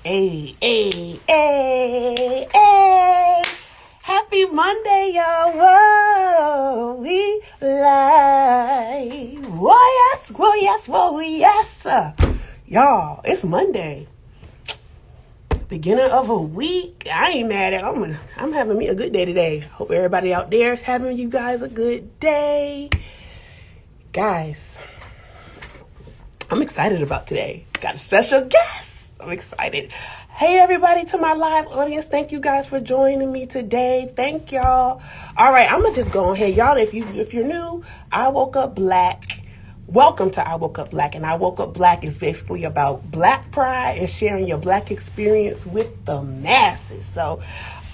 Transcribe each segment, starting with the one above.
Hey, hey, hey, hey. Happy Monday, y'all. Whoa, we live. Whoa, yes, whoa, yes, whoa, yes. Y'all, it's Monday. Beginning of a week. I ain't mad at it. I'm having me a good day today. Hope everybody out there is having you guys a good day. Guys, I'm excited about today. Got a special guest. I'm excited. Hey everybody to my live audience. Thank you guys for joining me today. Thank y'all. All right, I'm gonna just go ahead. Y'all, if you're new, I Woke Up Black. Welcome to I Woke Up Black. And I Woke Up Black is basically about Black pride and sharing your Black experience with the masses. So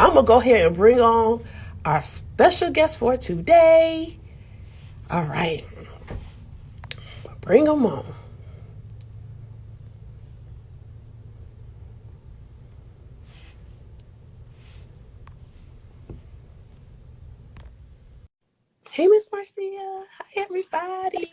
I'm gonna go ahead and bring on our special guest for today. All right. Bring them on. Hey, Miss Marcia. Hi, everybody.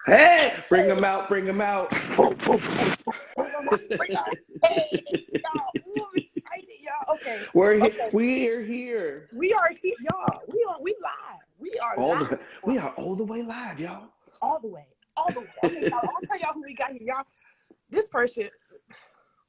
Hey, bring them out, bring them out. Boom, boom, boom, boom. Bring them on. Bring our. Hey, y'all. Ooh, I'm excited, y'all. Okay. Okay. We're here. We are here, y'all. We live. We are All live the we are all the way live, y'all. all the way. All the way. Okay, y'all. I'm gonna tell y'all who we got here, y'all. This person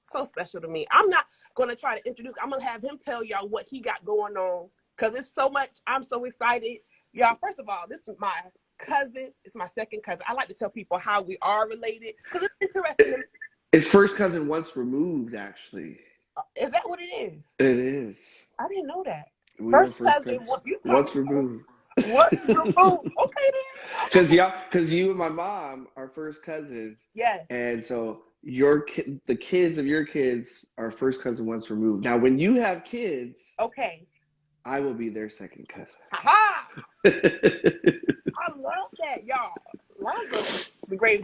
so special to me. I'm not gonna try to introduce. I'm gonna have him tell y'all what he got going on because it's so much. I'm so excited, y'all. First of all, this is my cousin. It's my second cousin. I like to tell people how we are related because it's interesting to me. It's first cousin once removed, actually. Is that what it is? It is. I didn't know that. We are First first cousin, cousins what you talking once about? removed. What's removed? Okay then. I'm Cause okay. y'all, cause you and my mom are first cousins, Yes. and so the kids of your kids are first cousin once removed. Now, when you have kids, Okay. I will be their second Ha ha. cousin. I love that, y'all. Lonzo, the great.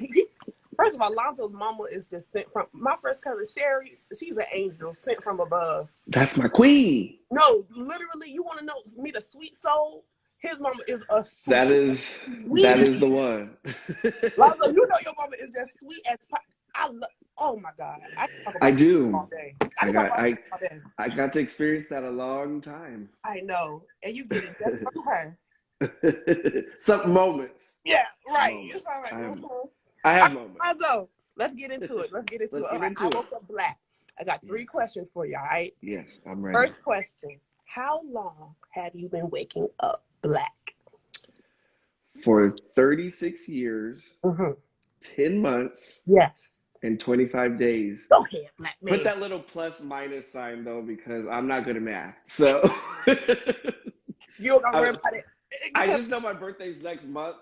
First of all, Lonzo's mama is just sent from my first cousin Sherry. She's an angel sent from above. That's my queen. No, literally, you want to know meet a sweet soul? His mama is a That sweet, is that sweetest. is the one. Lonzo, you know your mama is just sweet as pie. I love. Oh my God, I can talk I about do. all day. I I can talk got about I all day. I got to experience that a long time. I know, and you get it just from her. Some moments. Yeah, right. It's Moments. all right. I have Mhm. All I right, have moments. Lonzo, let's get into it. Let's get into Let's it. All get right, I into it. woke up black. I got three Yes. questions for you. All right. Yes, I'm ready. First question: how long have you been waking up black? For 36 years, Mm-hmm. 10 months, Yes. and 25 days. Go ahead, black Put man. that little plus minus sign though, because I'm not good at math. So You don't gotta worry I, about it I because just know my birthday's next month,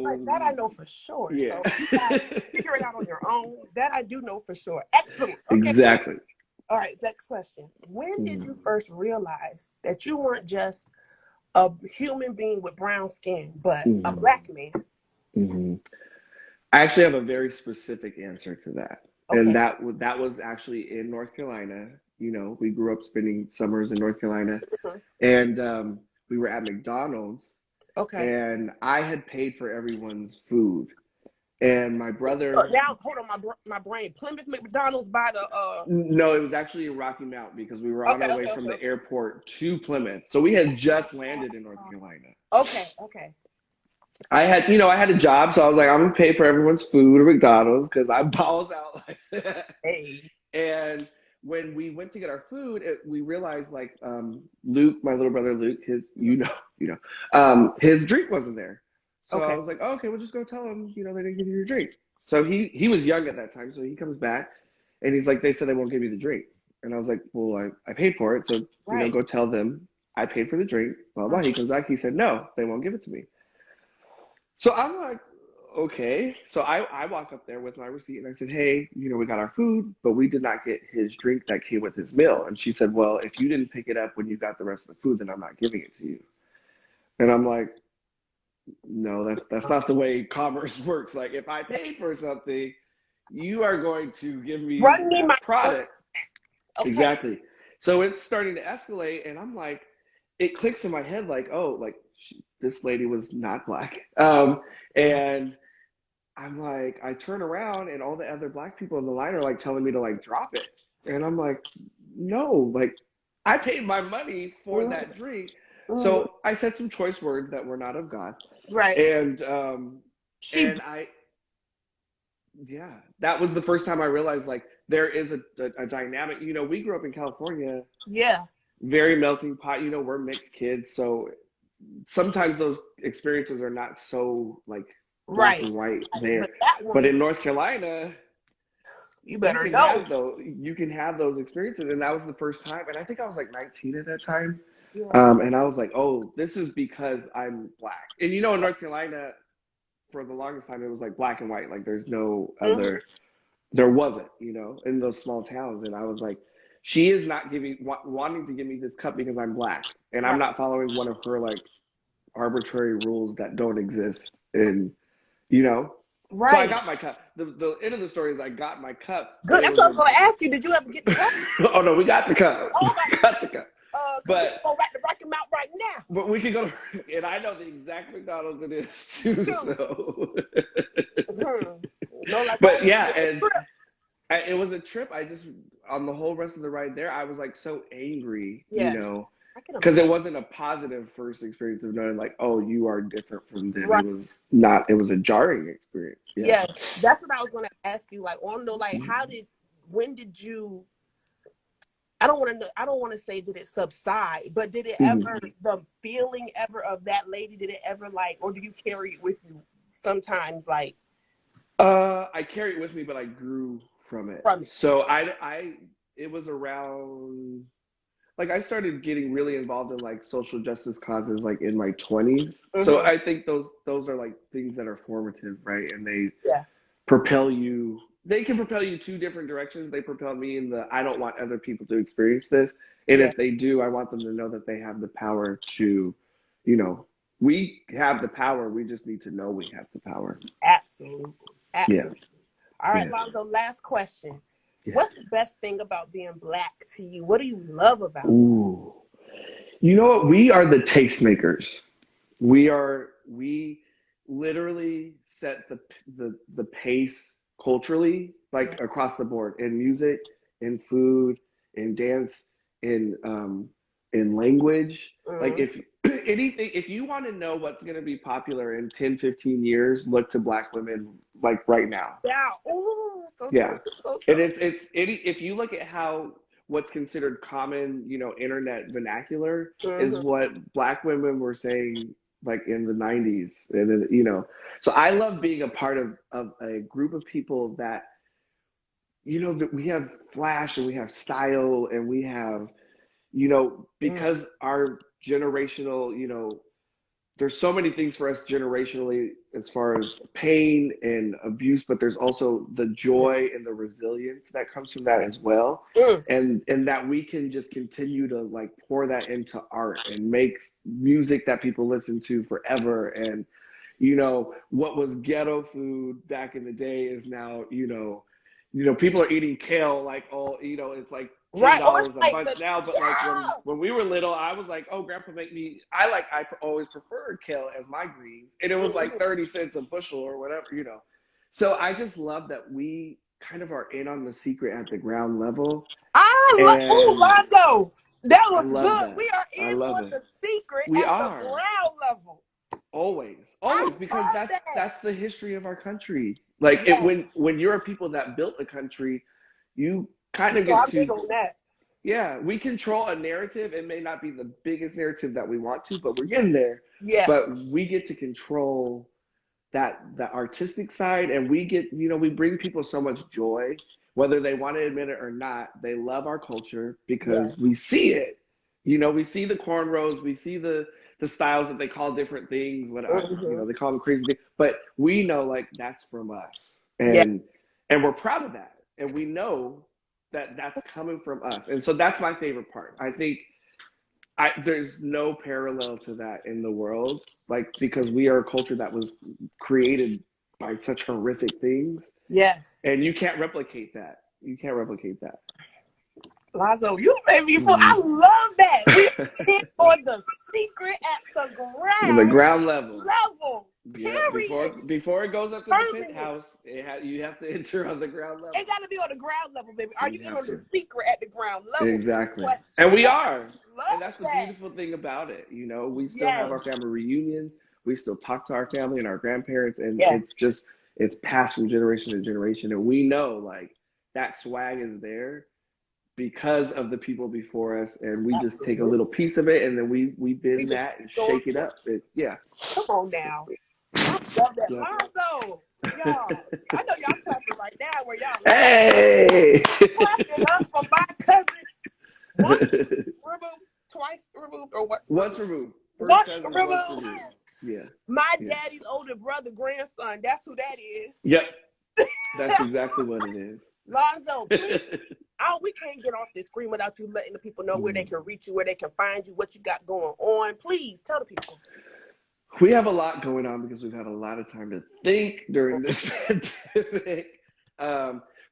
like so that I know for sure. yeah. So you guys figure it out on your own. That I do know for sure. Excellent. Okay. Exactly. All right. Next question: when did Mm, you first realize that you weren't just a human being with brown skin, but a mhm, black man? mhm. I actually have a very specific answer to that, and Okay. that was actually in North Carolina. You know, we grew up spending summers in North Carolina, Mhm. and we were at McDonald's, Okay. and I had paid for everyone's food, and my brother. Now, hold on, my brain. Plymouth McDonald's by the No, it was actually in Rocky Mount because we were on Okay, our way okay, from okay, the okay. airport to Plymouth. So we had just landed in North Carolina. Okay, okay. I had a job, so I was like, I'm gonna pay for everyone's food at McDonald's because I balls out like that. Hey. And when we went to get our food, we realized like Luke, my little brother Luke, his drink wasn't there. So I Okay. was like, oh, okay, we'll just go tell him, they didn't give you your drink. So he was young at that time, so he comes back and he's like, they said they won't give you the drink. And I was like, well, I paid for it, so Right. go tell them I paid for the drink. Blah blah. He Uh-huh. comes back, he said, no, they won't give it to me. So I'm like, okay. So I walk up there with my receipt and I said, hey, we got our food, but we did not get his drink that came with his meal. And she said, well, if you didn't pick it up when you got the rest of the food, then I'm not giving it to you. And I'm like, no, that's not the way commerce works. Like if I paid for something, you are going to give me Run me my that product. okay. Exactly. So it's starting to escalate, and I'm like, it clicks in my head like, oh, like this lady was not black. Oh, And I'm like, I turn around and all the other black people in the line are like telling me to like drop it. And I'm like, no, like I paid my money for Mm, that drink. mm, So I said some choice words that were not of God. right. And She, and I yeah, that was the first time I realized like there is a dynamic. You know, we grew up in California, yeah, very melting pot, you know, we're mixed kids, so sometimes those experiences are not so like black right. and white Right. there. But that But one, in North Carolina, you better know. you can have those experiences. And that was the first time. And I think I was like 19 at that time. Yeah. And I was like, oh, this is because I'm black. And you know, in North Carolina, for the longest time, it was like black and white. Like there's no Mm-hmm. other, there wasn't, you know, in those small towns. And I was like, she is not wanting to give me this cup because I'm black. And I'm Right. not following one of her like arbitrary rules that don't exist. And, you know, so I Right. got my cup. The end of the story is I got my cup, but Good. it That's was what I was a going to ask you. Did you ever get the cup? oh no, we got the cup. Oh, We got the cup. because we can But go right to Rocky Mount right now. we could go to, and I know the exact McDonald's it is too. Shoot. So, Mm-hmm. No, like but that. yeah, and it was a trip. I just on the whole rest of the ride there, I was like so angry, you Yes. know, I can because it imagine. wasn't a positive first experience of knowing like, oh, you are different from them. Right. It was not. It was a jarring experience. Yeah. Yes. That's what I was going to ask you. Like, on the, like, when did you, I don't want to know, I don't want to say did it subside, but did it Mhm. ever, the feeling ever of that lady, did it ever like, or do you carry it with you sometimes, like, I carry it with me, but I grew from it. from it? So it was around, like I started getting really involved in like social justice causes like in my 20s. So Mm-hmm. I think those are like things that are formative, right? And they Yeah. propel you. They can propel you two different directions. They propel me in the I don't want other people to experience this, and Yeah. if they do, I want them to know that they have the power to, you know, we have the power. We just need to know we have the power. Absolutely. Yeah, Absolutely. All right, yeah, Lonzo, last question. yeah. What's the best thing about being black to you? What do you love about it? Ooh. You know what? We are the tastemakers. We literally set the pace culturally, like Yeah. across the board in music, in food, in dance, in language. Like Mm-hmm. if anything, if you want to know what's going to be popular in 10, 15 years, look to black women like right now. Yeah. Ooh, so Yeah. true. So And true. if you look at how what's considered common, you know, internet vernacular is Mm-hmm. what black women were saying like in the 90s. And then, you know, so I love being a part of a group of people that, you know, that we have flash and we have style and we have, you know, Mm-hmm. because our generational, you know, there's so many things for us generationally as far as pain and abuse, but there's also the joy and the resilience that comes from that as well. Mm-hmm. And that we can just continue to like pour that into art and make music that people listen to forever. And, you know, what was ghetto food back in the day is now, people are eating kale like all, you know, it's like ten Right. Oh, it's dollars a like bunch the, now. But like yeah. when we were little, I was like, oh, Grandpa make me. Always preferred kale as my greens, and it was like Mm-hmm. 30 cents a bushel or whatever, you know. So I just love that we kind of are in on the secret at the ground level, I love, oh, and Lonzo, that I was love good. that. We are I in love on it. the secret We at the are. ground level. I Always, because love that's that. that's the history of our country. Like it Yes. when you're a people that built the country, you kind You of know, get I'm big to, on that. yeah, we control a narrative. It may not be the biggest narrative that we want to, but we're getting there. Yes. But we get to control that the artistic side, and we get, we bring people so much joy, whether they want to admit it or not. They love our culture because Yes. we see it. We see the cornrows, we see the styles that they call different things. What Mm-hmm. they call them crazy things, but we know like that's from us, Yes. and we're proud of that, and we know that that's coming from us, and so that's my favorite part. I think there's no parallel to that in the world, like because we are a culture that was created by such horrific things, Yes. and you can't replicate that. You can't replicate that. Lazo, you made me feel, I Mhm. love that. We are in on the secret at the The ground ground level. level. Yeah, Period. before it goes up to the Permanent. penthouse, you have to enter on the ground level. It got to be on the ground level, baby. Are you You in have on the to. secret at the ground level? Exactly. Question And we mark. are. And Love that's the that. beautiful thing about it. You know, we still have our Yes. family reunions. We still talk to our family and our grandparents, and Yes. it's passed from generation to generation. And we know like that swag is there because of the people before us, and we just take a little Absolutely. piece of it, and then we We bend just that and keep going shake it for up. Yeah. it. Come on now. I love that. Yep. Lonzo, y'all. I know y'all clapping right now where y'all at. Hey. Clap it up for my cousin. Once removed, twice removed, or what's Once removed? removed. First Once cousins, once removed. removed. Yeah. My Yeah. daddy's older brother, grandson. That's who that is. Yep. That's exactly what it is. Lonzo, please. Oh, we can't get off this screen without you letting the people know where they can reach you, where they can find you, what you got going on. Please tell the people. We have a lot going on because we've had a lot of time to think during this pandemic.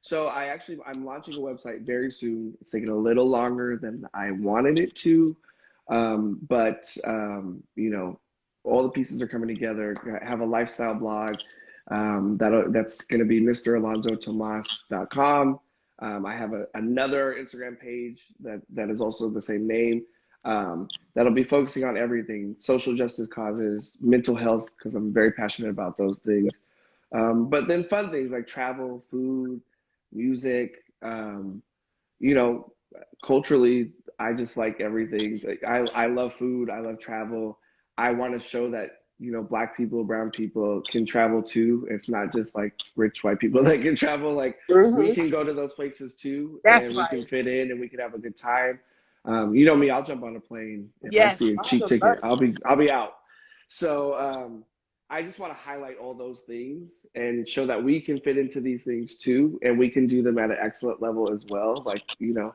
So I'm launching a website very soon. It's taking a little longer than I wanted it to, but you know, all the pieces are coming together. I have a lifestyle blog that's going to be mralonzotomas.com. I have another Instagram page that is also the same name. That'll be focusing on everything, social justice causes, mental health, because I'm very passionate about those things. But then fun things like travel, food, music, you know, culturally, I just like everything. Like I love food, I love travel. I want to show that, you know, Black people, brown people can travel too. It's not just like rich white people that can travel. Like we can go to those places too, That's and we can right. fit in and we can have a good time. You know me, I'll jump on a plane if I Yes. see a cheap Lonzo ticket. loves I'll be out. So I just want to highlight all those things and show that we can fit into these things too, and we can do them at an excellent level as well. Like, you know,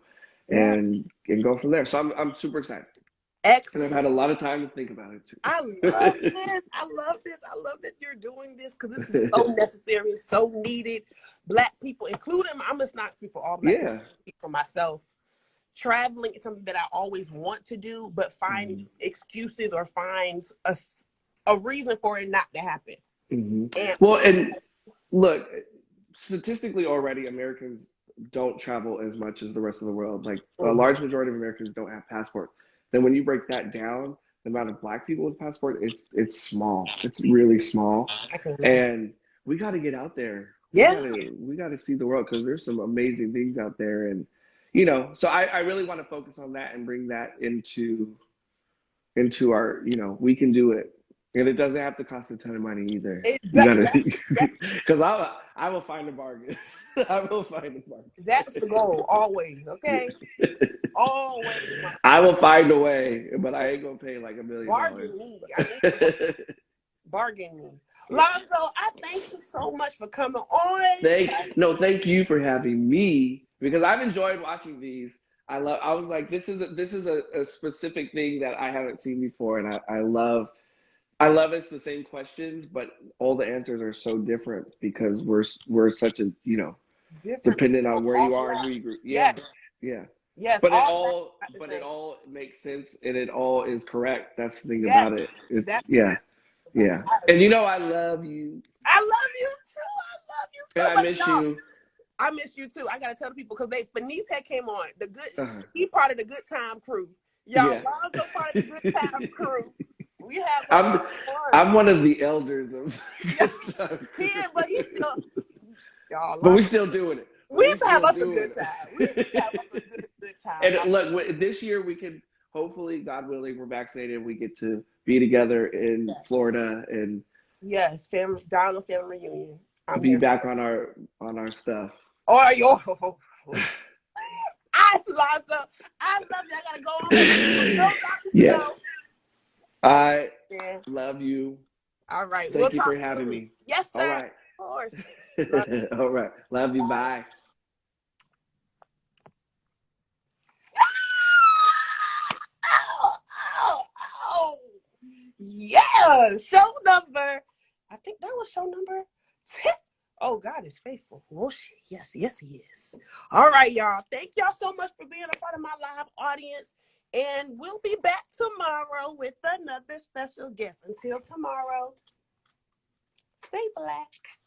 yeah. and go from there. So I'm super excited. And I've Excellent. had a lot of time to think about it too. I love this. I love this. I love that you're doing this because this is so necessary, so needed. Black people, including, I must not speak for all Black people, Yeah. speak for myself. Traveling is something that I always want to do, but find excuses or finds a reason for it not to happen. And Well, and look, statistically already, Americans don't travel as much as the rest of the world. Like a large majority of Americans don't have passports. Then when you break that down, the amount of Black people with passport, it's small. It's really small. I can And we got to get out there. yeah. We got to see the world because there's some amazing things out there. And you know, so I really want to focus on that and bring that into our, you know, we can do it. And it doesn't have to cost a ton of money either. You gotta, because I will find a bargain. I will find a bargain. That's the goal, always. Okay, always. I will find a way, but I ain't gonna pay like $1 million. Bargain me. I need bargain me. Lonzo, I thank you so much for coming on. Thank you for having me because I've enjoyed watching these. I was like, this is a specific thing that I haven't seen before, and I love it's the same questions, but all the answers are so different because we're such a, you know, Different dependent on people, where you are and who you grew. Yeah, yes. yeah. But it all makes sense and it all is correct. That's the thing yes. about it. It's That's yeah. And you know I love you. I love you too. I love you so and much. I miss you. I miss you too. I gotta tell the people because Fenice had came on the good. He part of the good time crew. Y'all, Yeah. Lonzo part of the good time crew. We have I'm one of the elders of yeah, but he's still y'all. But we still doing it. We have us a good time. We have us a good time. And look, this year we can hopefully, God willing, we're vaccinated. We get to be together in Florida and yes, Donald family reunion. I'm be here back on our stuff. Or your Lonzo. I love you. I gotta go on. Yeah. I love you. All right. Thank you for having me. Yes, sir. All right. Of course. All right. Love you. Bye. Yeah. Show number. I think that was show number 10. Oh, God is faithful. Oh, shit. Yes, he is. All right, y'all. Thank y'all so much for being a part of my live audience. And we'll be back tomorrow with another special guest. Until tomorrow. Stay black.